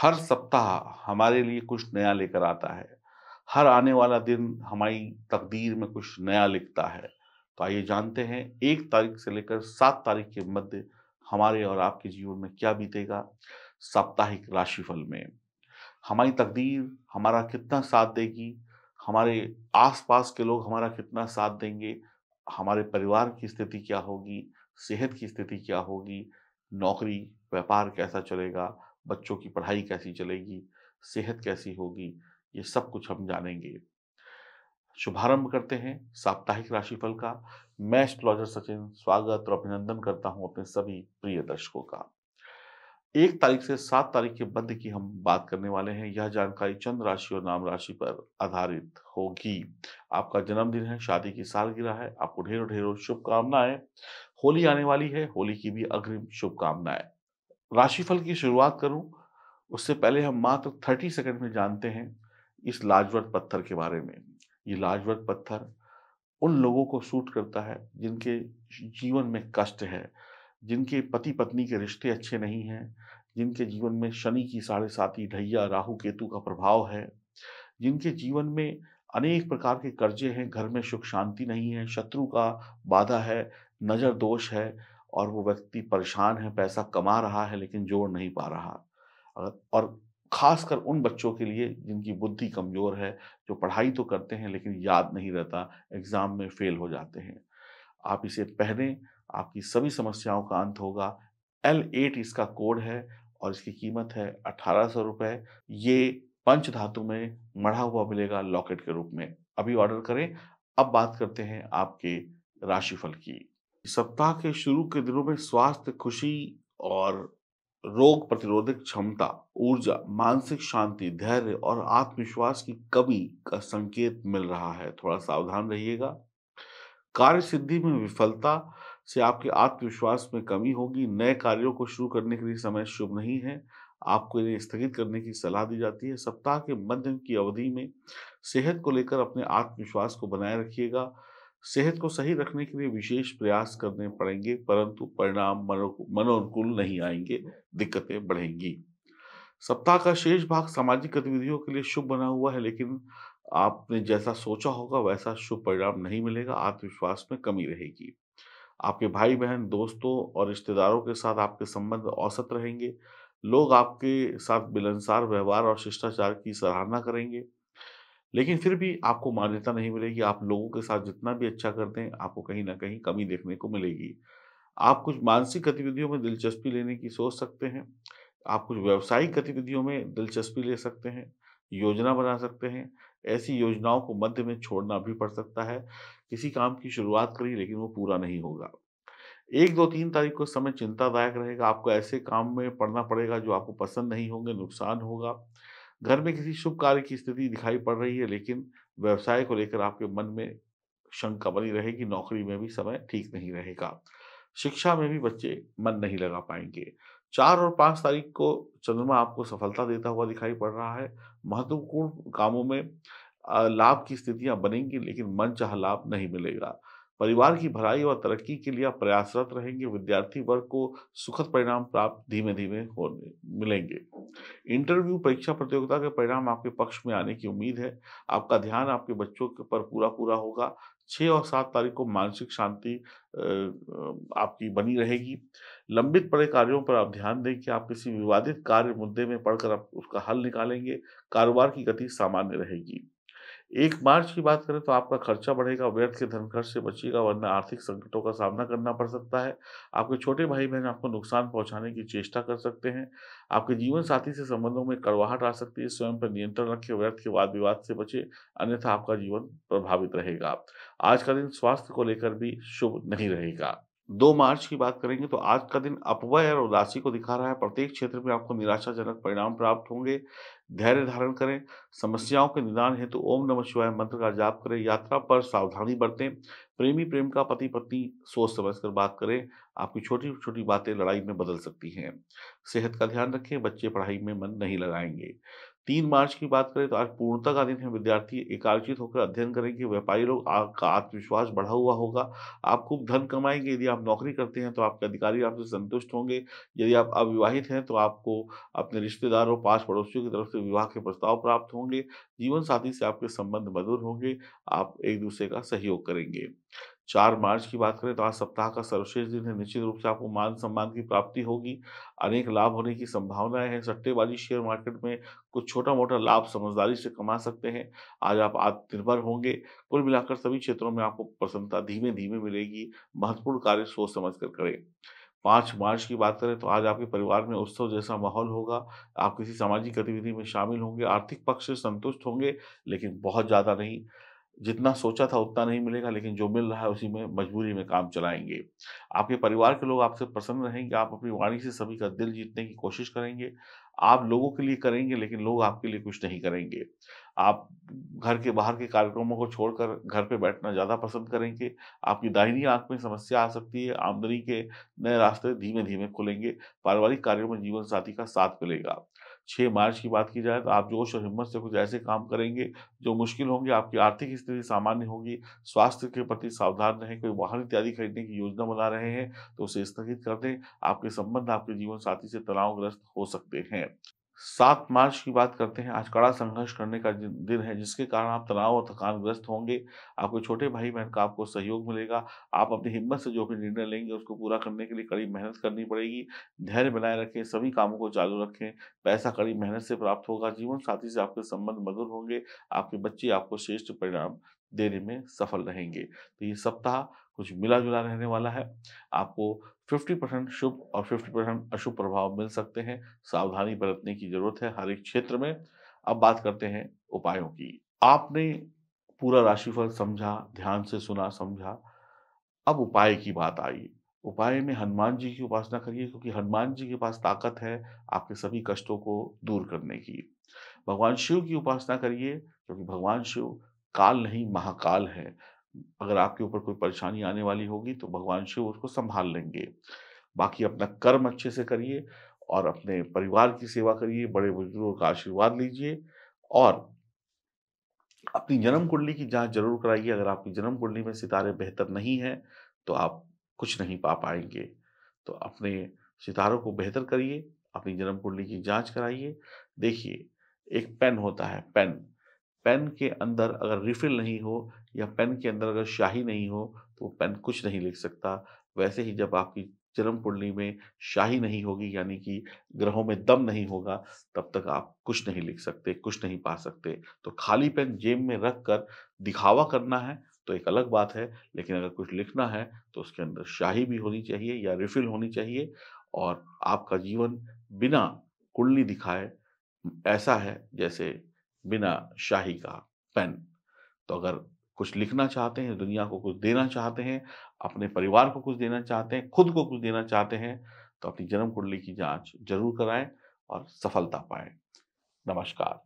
हर सप्ताह हमारे लिए कुछ नया लेकर आता है। हर आने वाला दिन हमारी तकदीर में कुछ नया लिखता है। तो आइए जानते हैं 1 तारीख से लेकर 7 तारीख के मध्य हमारे और आपके जीवन में क्या बीतेगा साप्ताहिक राशिफल में। हमारी तकदीर हमारा कितना साथ देगी, हमारे आस-पास के लोग हमारा कितना साथ देंगे, हमारे परिवार की स्थिति क्या होगी, सेहत की स्थिति क्या होगी, नौकरी, व्यापार कैसा चलेगा, बच्चों की पढ़ाई कैसी चलेगी, सेहत कैसी होगी, ये सब कुछ हम जानेंगे। शुभारंभ करते हैं साप्ताहिक राशिफल का। मैं एस्ट्रोलॉजर सचिन स्वागत और अभिनंदन करता हूँ अपने सभी प्रिय दर्शकों का। 1 तारीख से 7 तारीख के मध्य की हम बात करने वाले हैं। यह जानकारी चंद्र राशि और नाम राशि पर आधारित होगी। आपका जन्मदिन है, शादी की सालगिरह है, आपको ढेरों-ढेरों शुभकामनाएँ। होली आने वाली है, होली की भी अग्रिम शुभकामनाएँ। राशिफल की शुरुआत करूँ, उससे पहले हम मात्र 30 सेकंड में जानते हैं इस लाजवंत पत्थर के बारे में। ये लाजवंत पत्थर उन लोगों को सूट करता है जिनके जीवन में कष्ट है, जिनके पति-पत्नी के रिश्ते अच्छे नहीं हैं, जिनके जीवन में शनि की साढ़े साती ढैया राहु-केतु का प्रभाव है, जिनके जीवन में अनेक प्रकार के कर्जे हैं, घर में सुख शांति नहीं है, शत्रु का बाधा है, नज़र दोष है और वो व्यक्ति परेशान है, पैसा कमा रहा है लेकिन जोड़ नहीं पा रहा। और ख़ासकर उन बच्चों के लिए जिनकी बुद्धि कमज़ोर है, जो पढ़ाई तो करते हैं लेकिन याद नहीं रहता, एग्ज़ाम में फ़ेल हो जाते हैं। आप इसे पहनें, आपकी सभी समस्याओं का अंत होगा। L8 इसका कोड है और इसकी कीमत है ₹1800। ये पंचधातु में मढ़ा हुआ मिलेगा लॉकेट के रूप में। अभी ऑर्डर करें। अब बात करते हैं आपके राशिफल की। सप्ताह के शुरू के दिनों में स्वास्थ्य, खुशी और रोग प्रतिरोधक क्षमता, ऊर्जा, मानसिक शांति, धैर्य और आत्मविश्वास की कमी का संकेत मिल रहा है। थोड़ा सावधान रहिएगा। कार्य सिद्धि में विफलता से आपके आत्मविश्वास में कमी होगी। नए कार्यों को शुरू करने के लिए समय शुभ नहीं है। आपको इन्हें स्थगित करने की सलाह दी जाती है। सप्ताह के मध्य की अवधि में सेहत को लेकर अपने आत्मविश्वास को बनाए रखिएगा। सेहत को सही रखने के लिए विशेष प्रयास करने पड़ेंगे, परंतु परिणाम मनोनुकूल नहीं आएँगे, दिक्कतें बढ़ेंगी। सप्ताह का शेष भाग सामाजिक गतिविधियों के लिए शुभ बना हुआ है, लेकिन आपने जैसा सोचा होगा वैसा शुभ परिणाम नहीं मिलेगा, आत्मविश्वास में कमी रहेगी। आपके भाई-बहन, दोस्तों और रिश्तेदारों के साथ आपके संबंध औसत रहेंगे। लोग आपके साथ मिलनसार व्यवहार और शिष्टाचार की सराहना करेंगे, लेकिन फिर भी आपको मान्यता नहीं मिलेगी। आप लोगों के साथ जितना भी अच्छा करते हैं, आपको कहीं न कहीं कमी देखने को मिलेगी। आप कुछ मानसिक गतिविधियों में दिलचस्पी लेने की सोच सकते हैं। आप कुछ व्यावसायिक गतिविधियों में दिलचस्पी ले सकते हैं, योजना बना सकते हैं। ऐसी योजनाओं को मध्य में छोड़ना भी पड़ सकता है। किसी काम की शुरुआत करिए लेकिन वो पूरा नहीं होगा। 1, 2, 3 तारीख को समय चिंतादायक रहेगा। आपको ऐसे काम में पड़ना पड़ेगा जो आपको पसंद नहीं होंगे, नुकसान होगा। घर में किसी शुभ कार्य की स्थिति दिखाई पड़ रही है, लेकिन व्यवसाय को लेकर आपके मन में शंका बनी रहेगी, नौकरी में भी समय ठीक नहीं रहेगा। शिक्षा में भी बच्चे मन नहीं लगा पाएँगे। 4 और 5 तारीख को चंद्रमा आपको सफलता देता हुआ दिखाई पड़ रहा है। महत्वपूर्ण कामों में लाभ की स्थितियाँ बनेंगी, लेकिन मनचाहा लाभ नहीं मिलेगा। परिवार की भलाई और तरक्की के लिए आप प्रयासरत रहेंगे। विद्यार्थी वर्ग को सुखद परिणाम प्राप्त धीमे-धीमे होने मिलेंगे। इंटरव्यू परीक्षा प्रतियोगिता के परिणाम आपके पक्ष में आने की उम्मीद है। आपका ध्यान आपके बच्चों के पर पूरा-पूरा होगा। 6 और 7 तारीख को मानसिक शांति आपकी बनी रहेगी। लंबित पड़े कार्यों पर आप ध्यान दें कि आप किसी विवादित कार्य मुद्दे में पड़कर आप उसका हल निकालेंगे। कारोबार की गति सामान्य रहेगी। 1 मार्च की बात करें तो आपका खर्चा बढ़ेगा, व्यर्थ के धन खर्च से बचिएगा वरना आर्थिक संकटों का सामना करना पड़ सकता है। आपके छोटे भाई-बहन आपको नुकसान पहुँचाने की चेष्टा कर सकते हैं। आपके जीवन साथी से संबंधों में कड़वाहट आ सकती है, स्वयं पर नियंत्रण रखें, व्यर्थ के वाद-विवाद से बचें, अन्यथा आपका जीवन प्रभावित रहेगा। आज का दिन स्वास्थ्य को लेकर भी शुभ नहीं रहेगा। 2 मार्च की बात करेंगे तो आज का दिन अपव्यय और उदासी को दिखा रहा है। प्रत्येक क्षेत्र में आपको निराशाजनक परिणाम प्राप्त होंगे। धैर्य धारण करें। समस्याओं के निदान हेतु ओम नमः शिवाय मंत्र का जाप करें। यात्रा पर सावधानी बरतें। प्रेमी प्रेम का पति-पत्नी सोच समझ कर बात करें। आपकी छोटी-छोटी बातें लड़ाई में बदल सकती हैं। सेहत का ध्यान रखें। बच्चे पढ़ाई में मन नहीं लगाएँगे। 3 मार्च की बात करें तो आज पूर्णता का दिन है। विद्यार्थी एकाग्रचित होकर अध्ययन करेंगे। व्यापारी लोग का आत्मविश्वास बढ़ा हुआ होगा। आप खूब धन कमाएँगे। यदि आप नौकरी करते हैं तो आपके अधिकारी आपसे संतुष्ट होंगे। यदि आप अविवाहित हैं तो आपको अपने रिश्तेदारों, पास पड़ोसियों की तरफ से विवाह के प्रस्ताव प्राप्त होंगे। जीवन साथी से आपके संबंध मधुर होंगे। आप एक-दूसरे का सहयोग करेंगे। 4 मार्च की बात करें तो आज सप्ताह का सर्वश्रेष्ठ दिन है। निश्चित रूप से आपको मान-सम्मान की प्राप्ति होगी। अनेक लाभ होने की संभावनाएँ हैं। सट्टेबाज़ी शेयर मार्केट में कुछ छोटा-मोटा लाभ समझदारी से कमा सकते हैं। आज आप आत्मनिर्भर होंगे। कुल मिलाकर सभी क्षेत्रों में आपको प्रसन्नता धीमे-धीमे मिलेगी। महत्वपूर्ण कार्य सोच समझ कर करें। 5 मार्च की बात करें तो आज आपके परिवार में उत्सव जैसा माहौल होगा। आप किसी सामाजिक गतिविधि में शामिल होंगे। आर्थिक पक्ष से संतुष्ट होंगे, लेकिन बहुत ज़्यादा नहीं। जितना सोचा था उतना नहीं मिलेगा, लेकिन जो मिल रहा है उसी में मजबूरी में काम चलाएँगे। आपके परिवार के लोग आपसे प्रसन्न रहेंगे। आप अपनी वाणी से सभी का दिल जीतने की कोशिश करेंगे। आप लोगों के लिए करेंगे, लेकिन लोग आपके लिए कुछ नहीं करेंगे। आप घर के बाहर के कार्यक्रमों को छोड़कर घर पे बैठना ज़्यादा पसंद करेंगे। आपकी दाहिनी आँख में समस्या आ सकती है। आमदनी के नए रास्ते धीमे-धीमे खुलेंगे। पारिवारिक कार्यों में जीवन साथी का साथ मिलेगा। 6 मार्च की बात की जाए तो आप जोश और हिम्मत से कुछ ऐसे काम करेंगे जो मुश्किल होंगे। आपकी आर्थिक स्थिति सामान्य होगी। स्वास्थ्य के प्रति सावधान रहें। कोई वाहन इत्यादि खरीदने की योजना बना रहे हैं तो उसे स्थगित कर दें। आपके संबंध आपके जीवन साथी से तनावग्रस्त हो सकते हैं। 7 मार्च की बात करते हैं। आज कड़ा संघर्ष करने का दिन है, जिसके कारण आप तनाव और थकानग्रस्त होंगे। आपके छोटे भाई-बहन का आपको सहयोग मिलेगा। आप अपनी हिम्मत से जो भी निर्णय लेंगे उसको पूरा करने के लिए कड़ी मेहनत करनी पड़ेगी। धैर्य बनाए रखें, सभी कामों को चालू रखें। पैसा कड़ी मेहनत से प्राप्त होगा। जीवन साथी से आपके संबंध मधुर होंगे। आपके बच्चे आपको श्रेष्ठ परिणाम देने में सफल रहेंगे। तो ये सप्ताह कुछ मिला-जुला रहने वाला है। आपको 50% शुभ और 50% अशुभ प्रभाव मिल सकते हैं। सावधानी बरतने की ज़रूरत है हर एक क्षेत्र में। अब बात करते हैं उपायों की। आपने पूरा राशिफल समझा, ध्यान से सुना, समझा। अब उपाय की बात आई। उपाय में हनुमान जी की उपासना करिए, क्योंकि हनुमान जी के पास ताकत है आपके सभी कष्टों को दूर करने की। भगवान शिव की उपासना करिए, क्योंकि भगवान शिव काल नहीं महाकाल हैं। अगर आपके ऊपर कोई परेशानी आने वाली होगी तो भगवान शिव उसको सँभाल लेंगे। बाकी अपना कर्म अच्छे से करिए और अपने परिवार की सेवा करिए, बड़े-बुजुर्गों का आशीर्वाद लीजिए और अपनी जन्म कुंडली की जाँच ज़रूर कराइए। अगर आपकी जन्म कुंडली में सितारे बेहतर नहीं हैं, तो आप कुछ नहीं पा पाएँगे। तो अपने सितारों को बेहतर करिए, अपनी जन्म कुंडली की जाँच कराइए। देखिए, एक पेन होता है, पेन। पेन के अंदर अगर रिफ़िल नहीं हो या पेन के अंदर अगर स्याही नहीं हो, तो वो पेन कुछ नहीं लिख सकता। वैसे ही जब आपकी जन्म कुंडली में स्याही नहीं होगी, यानी कि ग्रहों में दम नहीं होगा, तब तक आप कुछ नहीं लिख सकते, कुछ नहीं पा सकते। तो खाली पेन जेब में रख कर दिखावा करना है तो एक अलग बात है, लेकिन अगर कुछ लिखना है तो उसके अंदर स्याही भी होनी चाहिए या रिफ़िल होनी चाहिए और आपका जीवन बिना कुंडली दिखाए ऐसा है जैसे बिना स्याही का पेन। तो अगर कुछ लिखना चाहते हैं, दुनिया को कुछ देना चाहते हैं, अपने परिवार को कुछ देना चाहते हैं, खुद को कुछ देना चाहते हैं, तो अपनी जन्म कुंडली की जाँच ज़रूर कराएँ और सफलता पाएँ। नमस्कार।